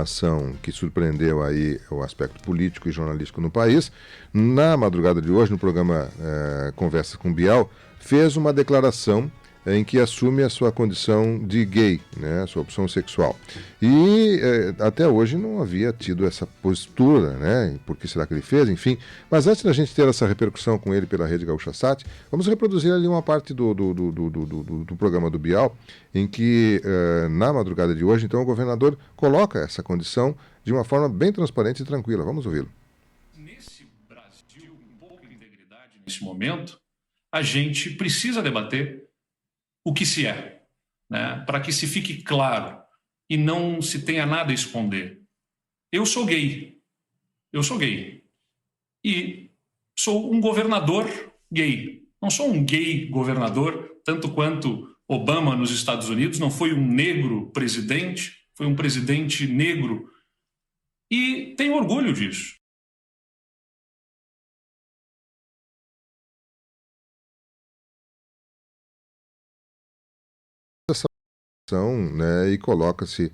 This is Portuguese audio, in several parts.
Ação que surpreendeu aí o aspecto político e jornalístico no país. Na madrugada de hoje, no programa Conversa com Bial, fez uma declaração em que assume a sua condição de gay, né, a sua opção sexual. E até hoje não havia tido essa postura, né? Por que será que ele fez? Enfim. Mas antes da gente ter essa repercussão com ele pela Rede Gaúcha Sat, vamos reproduzir ali uma parte do programa do Bial, em que, na madrugada de hoje, então, o governador coloca essa condição de uma forma bem transparente e tranquila. Vamos ouvi-lo. Nesse Brasil, com pouca integridade nesse momento, a gente precisa debater o que se é, né? Para que se fique claro e não se tenha nada a esconder. Eu sou gay. E sou um governador gay. Não sou um gay governador, tanto quanto Obama nos Estados Unidos, não foi um negro presidente, foi um presidente negro. E tenho orgulho disso. Né, e coloca-se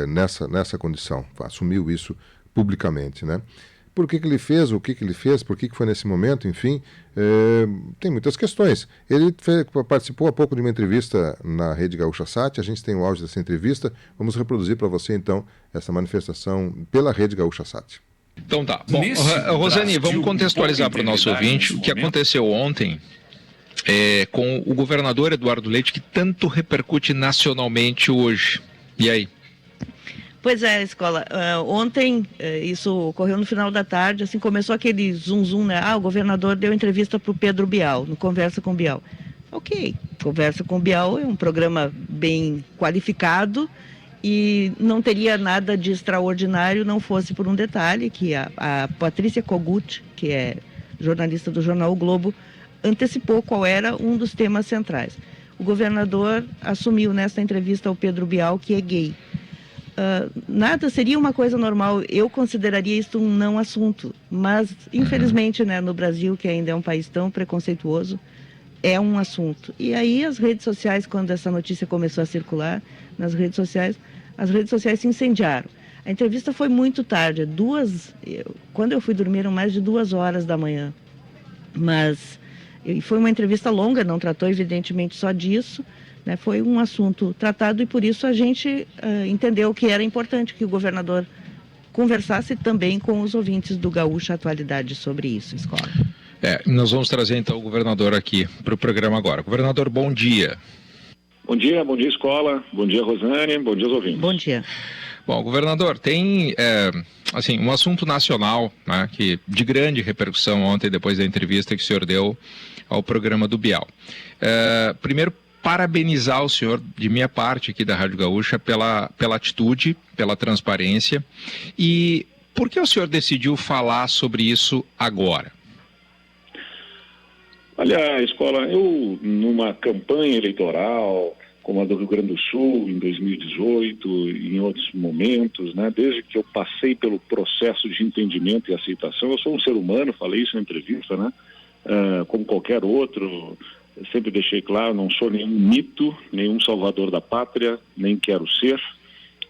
nessa condição, assumiu isso publicamente, né? Por que ele fez, o que ele fez, por que foi nesse momento, enfim, tem muitas questões. Ele participou há pouco de uma entrevista na Rede Gaúcha Sat, a gente tem o áudio dessa entrevista, vamos reproduzir para você então essa manifestação pela Rede Gaúcha Sat. Então tá, bom, Rosane, vamos contextualizar para o nosso ouvinte o que aconteceu ontem com o governador Eduardo Leite, que tanto repercute nacionalmente hoje. E aí? Pois é, Escola. Ontem, isso ocorreu no final da tarde, assim, começou aquele zum, né? O governador deu entrevista para o Pedro Bial, no Conversa com Bial. Ok, Conversa com Bial é um programa bem qualificado e não teria nada de extraordinário não fosse por um detalhe, que a Patrícia Kogut, que é jornalista do jornal O Globo, antecipou qual era um dos temas centrais. O governador assumiu nessa entrevista ao Pedro Bial que é gay. Nada seria uma coisa normal, eu consideraria isto um não assunto, mas infelizmente, né, no Brasil, que ainda é um país tão preconceituoso, é um assunto. E aí as redes sociais, quando essa notícia começou a circular nas redes sociais, as redes sociais se incendiaram. A entrevista foi muito tarde, quando eu fui dormir eram mais de 2 horas da manhã, mas foi uma entrevista longa, não tratou evidentemente só disso, né? Foi um assunto tratado e por isso a gente entendeu que era importante que o governador conversasse também com os ouvintes do Gaúcha Atualidade sobre isso, Escola. Nós vamos trazer então o governador aqui para o programa agora. Governador, bom dia. Bom dia, Escola, bom dia, Rosane, bom dia aos ouvintes. Bom dia. Bom, governador, tem um assunto nacional, né, que de grande repercussão ontem, depois da entrevista que o senhor deu ao programa do Bial. Primeiro, parabenizar o senhor, de minha parte aqui da Rádio Gaúcha, pela atitude, pela transparência. E por que o senhor decidiu falar sobre isso agora? Olha, Escola, eu numa campanha eleitoral, como a do Rio Grande do Sul, em 2018, e em outros momentos, né, desde que eu passei pelo processo de entendimento e aceitação, eu sou um ser humano, falei isso na entrevista, né, como qualquer outro, eu sempre deixei claro, não sou nenhum mito, nenhum salvador da pátria, nem quero ser.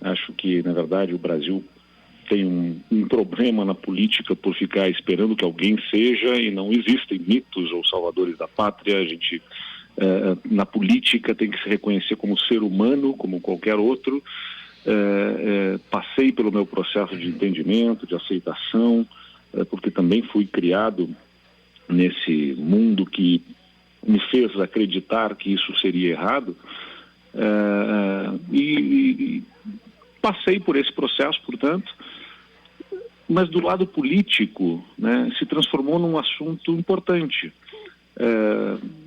Acho que, na verdade, o Brasil tem um problema na política por ficar esperando que alguém seja, e não existem mitos ou salvadores da pátria. A gente, na política, tem que se reconhecer como ser humano, como qualquer outro. Passei pelo meu processo de entendimento, de aceitação, porque também fui criado nesse mundo que me fez acreditar que isso seria errado, e passei por esse processo, portanto, mas do lado político, né, se transformou num assunto importante.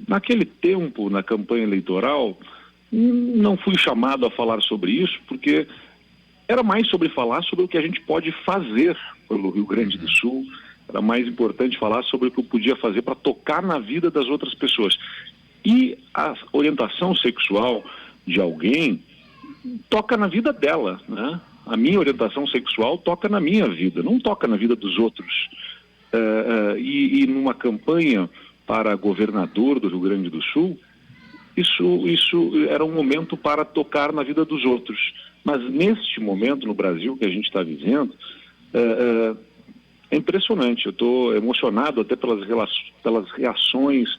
Naquele tempo, na campanha eleitoral, não fui chamado a falar sobre isso, porque era mais sobre falar sobre o que a gente pode fazer pelo Rio Grande do Sul. Era mais importante falar sobre o que eu podia fazer para tocar na vida das outras pessoas. E a orientação sexual de alguém toca na vida dela, né? A minha orientação sexual toca na minha vida, não toca na vida dos outros. E numa campanha para governador do Rio Grande do Sul, isso era um momento para tocar na vida dos outros. Mas neste momento no Brasil que a gente está vivendo, é impressionante. Eu estou emocionado até pelas reações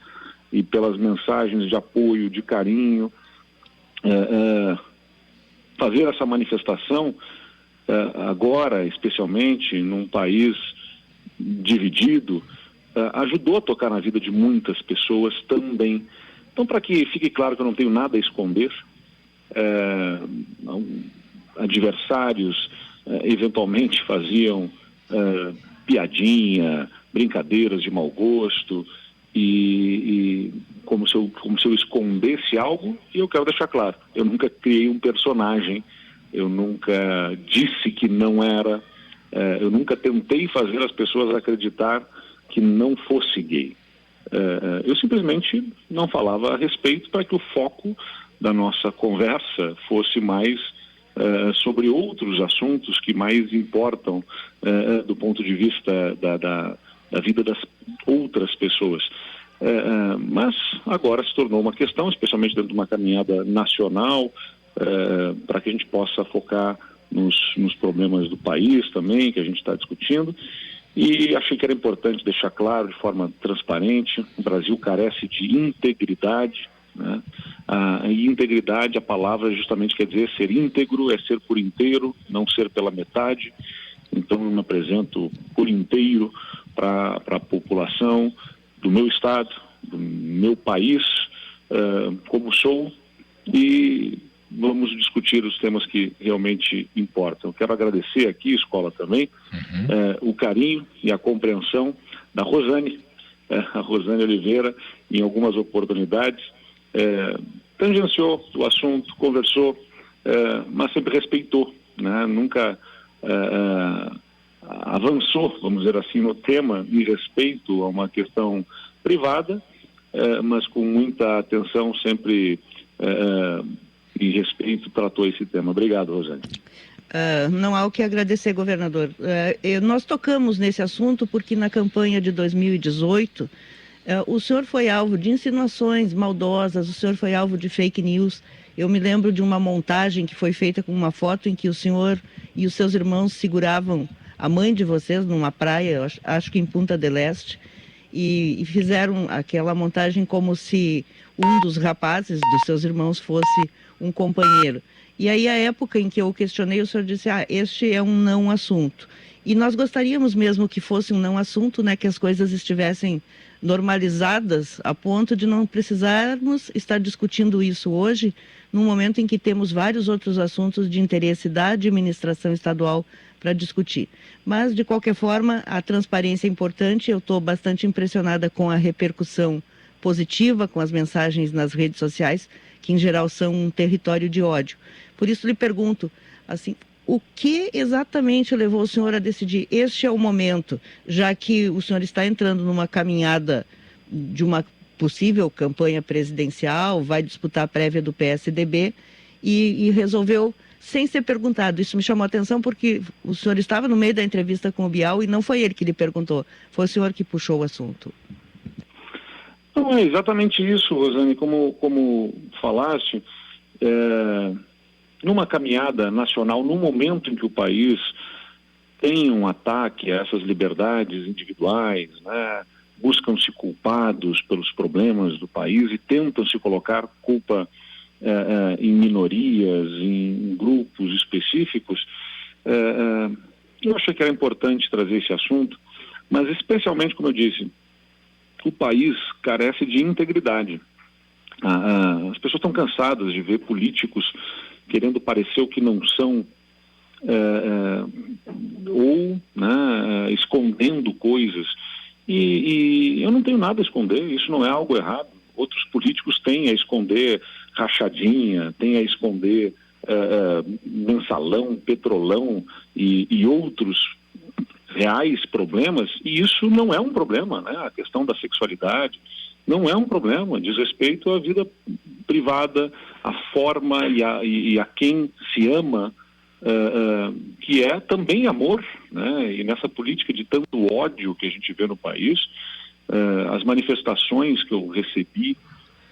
e pelas mensagens de apoio, de carinho. Fazer essa manifestação agora, especialmente num país dividido, ajudou a tocar na vida de muitas pessoas também. Então, para que fique claro que eu não tenho nada a esconder, adversários eventualmente faziam piadinha, brincadeiras de mau gosto, e como se eu escondesse algo, e eu quero deixar claro, eu nunca criei um personagem, eu nunca disse que não era, eu nunca tentei fazer as pessoas acreditar que não fosse gay. Eu simplesmente não falava a respeito para que o foco da nossa conversa fosse mais sobre outros assuntos que mais importam do ponto de vista da vida das outras pessoas. Mas agora se tornou uma questão, especialmente dentro de uma caminhada nacional, para que a gente possa focar nos problemas do país também, que a gente está discutindo. E achei que era importante deixar claro de forma transparente: o Brasil carece de integridade, né? E integridade, a palavra justamente quer dizer ser íntegro, é ser por inteiro, não ser pela metade. Então eu me apresento por inteiro para a população do meu estado, do meu país, como sou, e vamos discutir os temas que realmente importam. Eu quero agradecer aqui, escola também, o carinho e a compreensão da Rosane, a Rosane Oliveira, em algumas oportunidades, tangenciou o assunto, conversou, mas sempre respeitou, né? Nunca avançou, vamos dizer assim, no tema em respeito a uma questão privada, mas com muita atenção, sempre e respeito, tratou esse tema. Obrigado, Rosane. Não há o que agradecer, governador. Nós tocamos nesse assunto porque na campanha de 2018 o senhor foi alvo de insinuações maldosas, o senhor foi alvo de fake news. Eu me lembro de uma montagem que foi feita com uma foto em que o senhor e os seus irmãos seguravam a mãe de vocês numa praia, acho que em Punta del Este, e fizeram aquela montagem como se um dos rapazes dos seus irmãos fosse um companheiro. E aí, a época em que eu questionei, o senhor disse: este é um não assunto. E nós gostaríamos mesmo que fosse um não assunto, né, que as coisas estivessem normalizadas a ponto de não precisarmos estar discutindo isso hoje, num momento em que temos vários outros assuntos de interesse da administração estadual para discutir. Mas, de qualquer forma, a transparência é importante. Eu estou bastante impressionada com a repercussão positiva, com as mensagens nas redes sociais, que em geral são um território de ódio. Por isso lhe pergunto, assim, o que exatamente levou o senhor a decidir este é o momento, já que o senhor está entrando numa caminhada de uma possível campanha presidencial, vai disputar a prévia do PSDB e resolveu, sem ser perguntado. Isso me chamou a atenção porque o senhor estava no meio da entrevista com o Bial e não foi ele que lhe perguntou, foi o senhor que puxou o assunto. Não, é exatamente isso, Rosane, como falaste, numa caminhada nacional, no momento em que o país tem um ataque a essas liberdades individuais, né, buscam-se culpados pelos problemas do país e tentam se colocar culpa em minorias, em grupos específicos, eu achei que era importante trazer esse assunto, mas especialmente, como eu disse, o país carece de integridade. As pessoas estão cansadas de ver políticos querendo parecer o que não são, ou escondendo coisas. E eu não tenho nada a esconder, isso não é algo errado. Outros políticos têm a esconder rachadinha, têm a esconder mensalão, petrolão e outros reais problemas, e isso não é um problema, né? A questão da sexualidade não é um problema, diz respeito à vida privada, à forma e a quem se ama, que é também amor, né? E nessa política de tanto ódio que a gente vê no país, as manifestações que eu recebi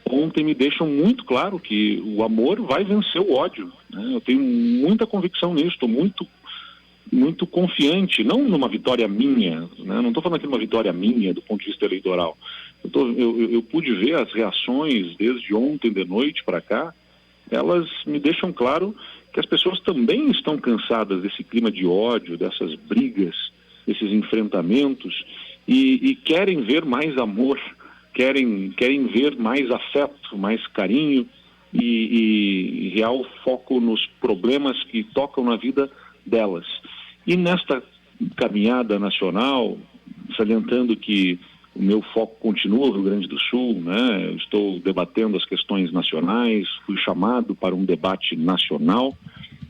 ontem me deixam muito claro que o amor vai vencer o ódio, né? Eu tenho muita convicção nisso, estou muito confiante, não numa vitória minha, né? Não estou falando aqui de uma vitória minha do ponto de vista eleitoral. Eu pude ver as reações desde ontem de noite para cá, elas me deixam claro que as pessoas também estão cansadas desse clima de ódio, dessas brigas, desses enfrentamentos, e querem ver mais amor, querem ver mais afeto, mais carinho e real foco nos problemas que tocam na vida delas. E nesta caminhada nacional, salientando que o meu foco continua no Rio Grande do Sul, né? Eu estou debatendo as questões nacionais, fui chamado para um debate nacional.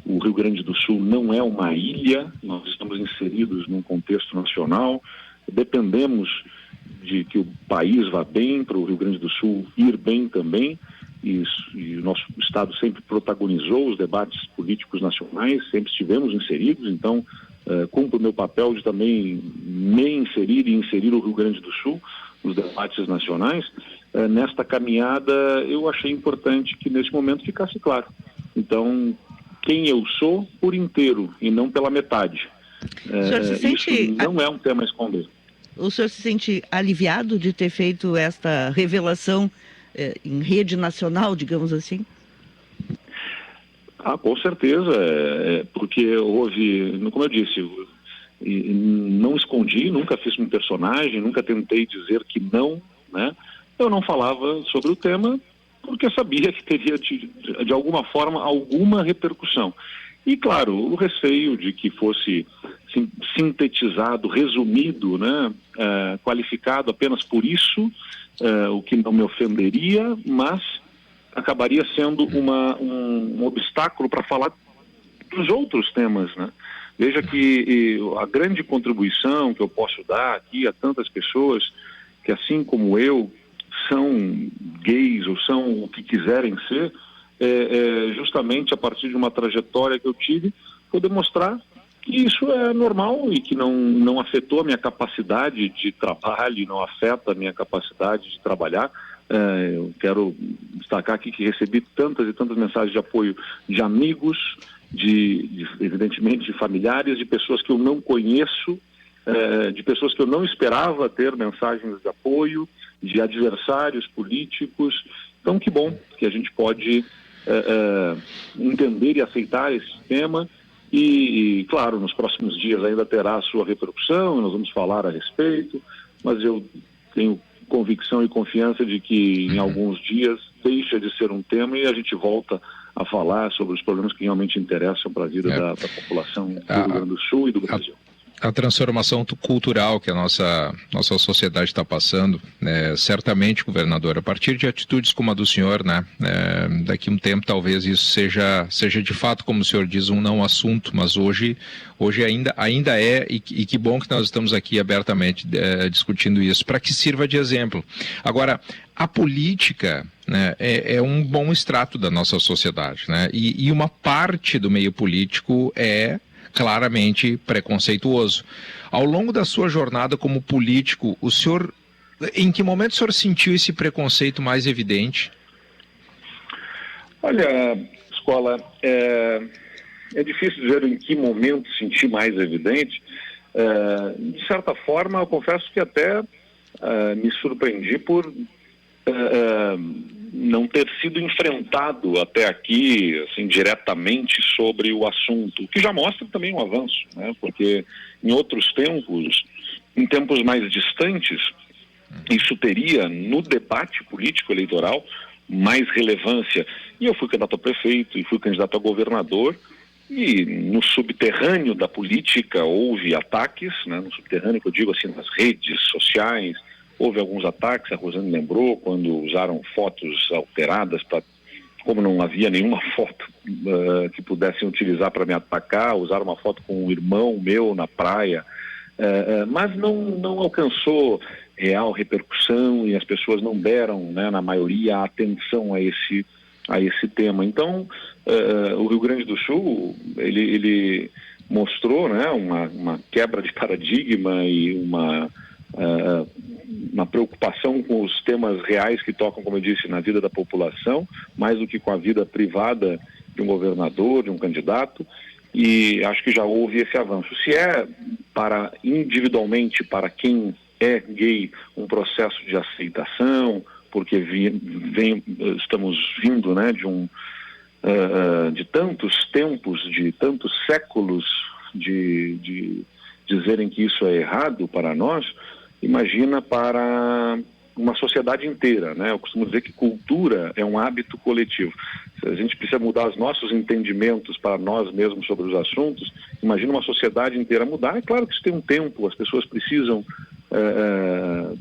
O Rio Grande do Sul não é uma ilha, nós estamos inseridos num contexto nacional, dependemos de que o país vá bem, para o Rio Grande do Sul ir bem também, e o nosso Estado sempre protagonizou os debates políticos nacionais, sempre estivemos inseridos, então cumpro o meu papel de também me inserir e inserir o Rio Grande do Sul nos debates nacionais. Nesta caminhada eu achei importante que nesse momento ficasse claro. Então, quem eu sou por inteiro e não pela metade. O senhor se sente... Isso não é um tema a esconder. O senhor se sente aliviado de ter feito esta revelação em rede nacional, digamos assim? Com certeza, porque houve, como eu disse, não escondi, nunca fiz um personagem, nunca tentei dizer que não, né? Eu não falava sobre o tema porque sabia que teria de alguma forma alguma repercussão. E claro, o receio de que fosse sintetizado, resumido, né, qualificado apenas por isso, o que não me ofenderia, mas acabaria sendo um obstáculo para falar dos outros temas, né? Veja que a grande contribuição que eu posso dar aqui a tantas pessoas que, assim como eu, são gays ou são o que quiserem ser, justamente a partir de uma trajetória que eu tive, poder mostrar que isso é normal e que não afetou a minha capacidade de trabalho, não afeta a minha capacidade de trabalhar. Eu quero destacar aqui que recebi tantas e tantas mensagens de apoio de amigos, evidentemente de familiares, de pessoas que eu não conheço, de pessoas que eu não esperava ter mensagens de apoio, de adversários políticos. Então, que bom que a gente pode entender e aceitar esse tema e, claro, nos próximos dias ainda terá a sua repercussão, nós vamos falar a respeito, mas eu tenho convicção e confiança de que em alguns dias deixa de ser um tema e a gente volta a falar sobre os problemas que realmente interessam para a vida da população do Rio Grande do Sul e do Brasil. A transformação cultural que a nossa sociedade está passando, certamente, governador, a partir de atitudes como a do senhor, né, daqui a um tempo talvez isso seja de fato, como o senhor diz, um não assunto, mas hoje ainda é, e que bom que nós estamos aqui abertamente discutindo isso, para que sirva de exemplo. Agora, a política, né, é um bom extrato da nossa sociedade, né, e uma parte do meio político é claramente preconceituoso. Ao longo da sua jornada como político, em que momento o senhor sentiu esse preconceito mais evidente? Olha, Escola, é difícil dizer em que momento senti mais evidente. De certa forma, eu confesso que até me surpreendi por não ter sido enfrentado até aqui, assim, diretamente sobre o assunto, o que já mostra também um avanço, né? Porque em outros tempos, em tempos mais distantes, isso teria, no debate político eleitoral, mais relevância. E eu fui candidato a prefeito e fui candidato a governador, e no subterrâneo da política houve ataques, né? No subterrâneo, que eu digo assim, nas redes sociais, houve alguns ataques, a Rosane lembrou, quando usaram fotos alteradas, como não havia nenhuma foto que pudessem utilizar para me atacar, usaram uma foto com um irmão meu na praia, mas não alcançou real repercussão e as pessoas não deram, né, na maioria, atenção a esse tema. Então, o Rio Grande do Sul, ele mostrou, né, uma quebra de paradigma e uma preocupação com os temas reais que tocam, como eu disse, na vida da população, mais do que com a vida privada de um governador, de um candidato, e acho que já houve esse avanço. Se é para individualmente, para quem é gay, um processo de aceitação, porque estamos vindo, né, de tantos tempos, de tantos séculos de dizerem que isso é errado para nós, imagina para uma sociedade inteira, né? Eu costumo dizer que cultura é um hábito coletivo. Se a gente precisa mudar os nossos entendimentos para nós mesmos sobre os assuntos, imagina uma sociedade inteira mudar. É claro que isso tem um tempo, as pessoas precisam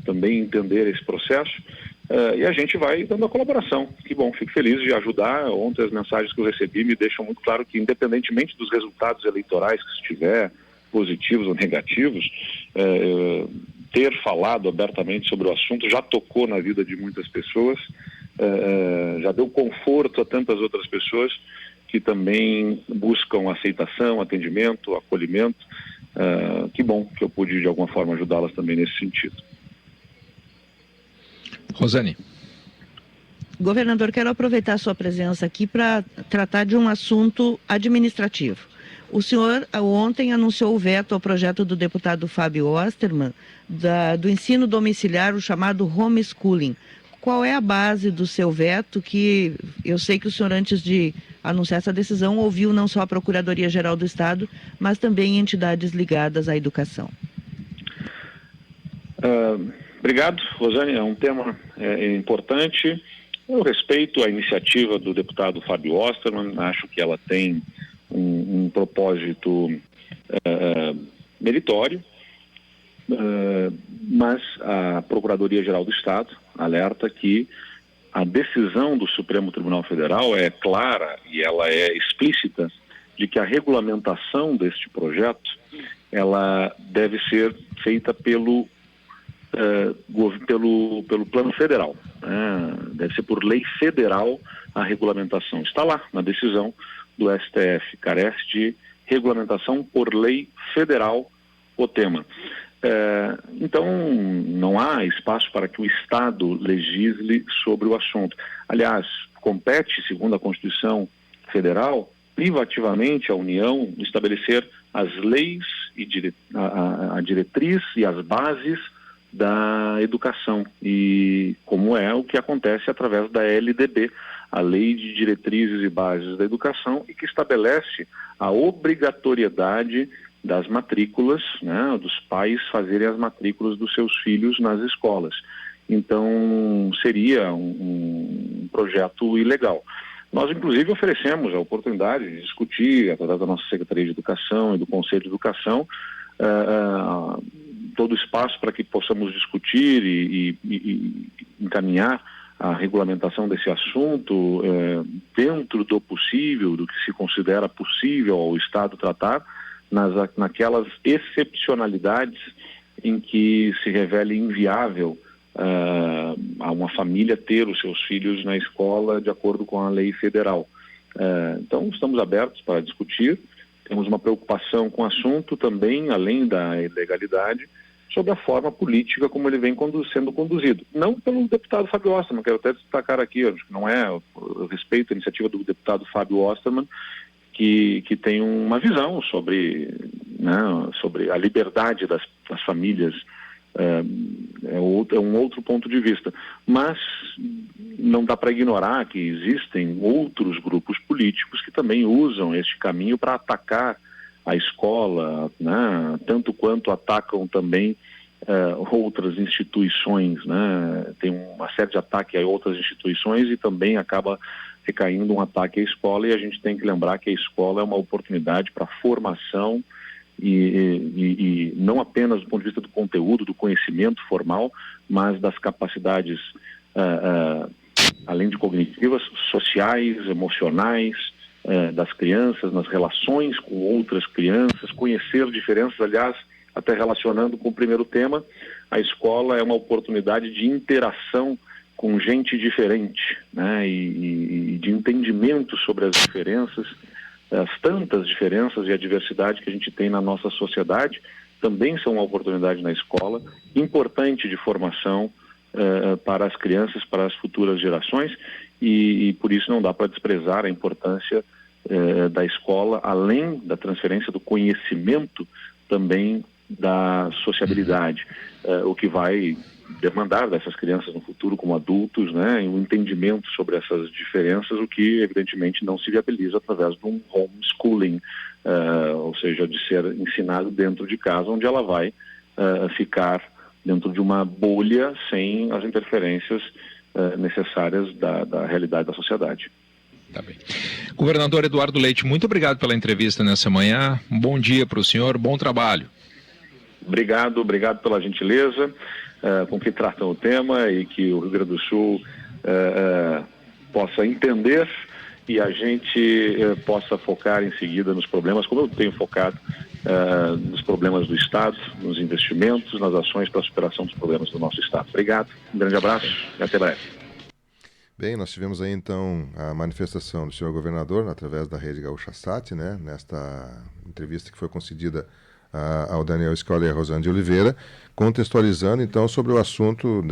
também entender esse processo, e a gente vai dando a colaboração. Que bom, fico feliz de ajudar. Ontem as mensagens que eu recebi me deixam muito claro que, independentemente dos resultados eleitorais que estiver, positivos ou negativos, ter falado abertamente sobre o assunto já tocou na vida de muitas pessoas, já deu conforto a tantas outras pessoas que também buscam aceitação, atendimento, acolhimento. Que bom que eu pude de alguma forma ajudá-las também nesse sentido. Rosane. Governador, quero aproveitar a sua presença aqui para tratar de um assunto administrativo. O senhor ontem anunciou o veto ao projeto do deputado Fábio Osterman do ensino domiciliar, o chamado homeschooling. Qual é a base do seu veto, que eu sei que o senhor, antes de anunciar essa decisão, ouviu não só a Procuradoria-Geral do Estado, mas também entidades ligadas à educação? Obrigado, Rosane. É um tema importante. Eu respeito a iniciativa do deputado Fábio Osterman, acho que ela tem um propósito meritório, mas a Procuradoria-Geral do Estado alerta que a decisão do Supremo Tribunal Federal é clara e ela é explícita de que a regulamentação deste projeto ela deve ser feita pelo plano federal, né? Deve ser por lei federal a regulamentação. Está lá na decisão do STF, carece de regulamentação por lei federal o tema. Então, não há espaço para que o Estado legisle sobre o assunto. Aliás, compete, segundo a Constituição Federal, privativamente à União estabelecer as leis e a diretriz e as bases da educação, e como é o que acontece através da LDB, a Lei de Diretrizes e Bases da Educação, e que estabelece a obrigatoriedade das matrículas, né, dos pais fazerem as matrículas dos seus filhos nas escolas. Então, seria um projeto ilegal. Nós, inclusive, oferecemos a oportunidade de discutir, através da nossa Secretaria de Educação e do Conselho de Educação, todo o espaço para que possamos discutir e encaminhar a regulamentação desse assunto dentro do possível, do que se considera possível ao Estado tratar, naquelas excepcionalidades em que se revele inviável a uma família ter os seus filhos na escola de acordo com a lei federal. Então, estamos abertos para discutir, temos uma preocupação com o assunto também, além da ilegalidade, sobre a forma política como ele vem sendo conduzido. Não pelo deputado Fábio Osterman, quero até destacar aqui, acho que não é, eu respeito a iniciativa do deputado Fábio Osterman, que tem uma visão sobre a liberdade das famílias, é um outro ponto de vista. Mas não dá para ignorar que existem outros grupos políticos que também usam este caminho para atacar a escola, né, tanto quanto atacam também outras instituições, né? Tem uma série de ataques a outras instituições e também acaba recaindo um ataque à escola, e a gente tem que lembrar que a escola é uma oportunidade para formação e não apenas do ponto de vista do conteúdo, do conhecimento formal, mas das capacidades, além de cognitivas, sociais, emocionais, das crianças, nas relações com outras crianças, conhecer diferenças. Aliás, até relacionando com o primeiro tema, a escola é uma oportunidade de interação com gente diferente, né? E de entendimento sobre as diferenças, as tantas diferenças e a diversidade que a gente tem na nossa sociedade, também são uma oportunidade na escola, importante de formação para as crianças, para as futuras gerações, e por isso não dá para desprezar a importância da escola, além da transferência do conhecimento, também da sociabilidade, o que vai demandar dessas crianças no futuro como adultos, né, um entendimento sobre essas diferenças, o que evidentemente não se viabiliza através de um homeschooling, ou seja, de ser ensinado dentro de casa, onde ela vai ficar dentro de uma bolha sem as interferências necessárias da realidade da sociedade. Tá bem. Governador Eduardo Leite, muito obrigado pela entrevista nessa manhã. Um bom dia para o senhor, bom trabalho. Obrigado pela gentileza com que tratam o tema e que o Rio Grande do Sul possa entender e a gente possa focar em seguida nos problemas, como eu tenho focado nos problemas do Estado, nos investimentos, nas ações para a superação dos problemas do nosso Estado. Obrigado, um grande abraço e até breve. Bem, nós tivemos aí então a manifestação do senhor governador através da Rede Gaúcha Sat, né, nesta entrevista que foi concedida ao Daniel Scola e a Rosane de Oliveira, contextualizando então sobre o assunto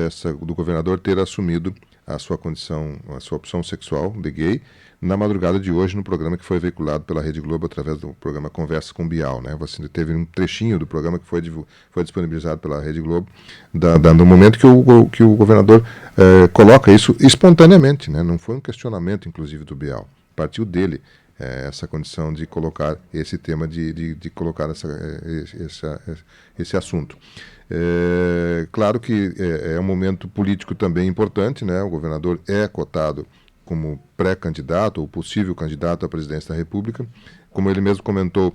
do governador ter assumido a sua condição, a sua opção sexual de gay, na madrugada de hoje no programa que foi veiculado pela Rede Globo através do programa Conversa com Bial, né? Você teve um trechinho do programa que foi disponibilizado pela Rede Globo, dando um momento que o governador coloca isso espontaneamente, né? Não foi um questionamento, inclusive, do Bial. Partiu dele essa condição de colocar esse tema, de colocar esse assunto. Claro que é um momento político também importante, né? O governador é cotado como pré-candidato ou possível candidato à presidência da República. Como ele mesmo comentou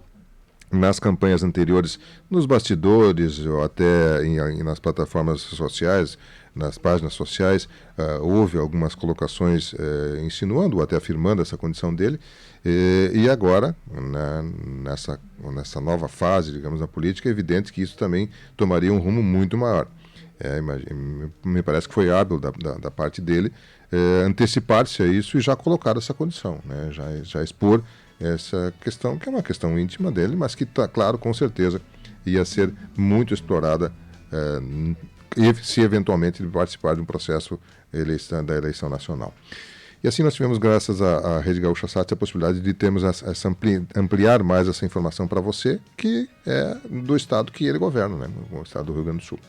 nas campanhas anteriores, nos bastidores ou até nas plataformas sociais, nas páginas sociais, houve algumas colocações insinuando ou até afirmando essa condição dele. E agora, nessa nova fase, digamos, na política, é evidente que isso também tomaria um rumo muito maior. Me parece que foi hábil da parte dele antecipar-se a isso e já colocar essa condição, né? Já expor essa questão, que é uma questão íntima dele, mas que está claro, com certeza, ia ser muito explorada se eventualmente ele participar de um processo da eleição nacional. E assim nós tivemos, graças à Rede Gaúcha Sat, a possibilidade de termos ampliar mais essa informação para você, que é do estado que ele governa, né? O estado do Rio Grande do Sul.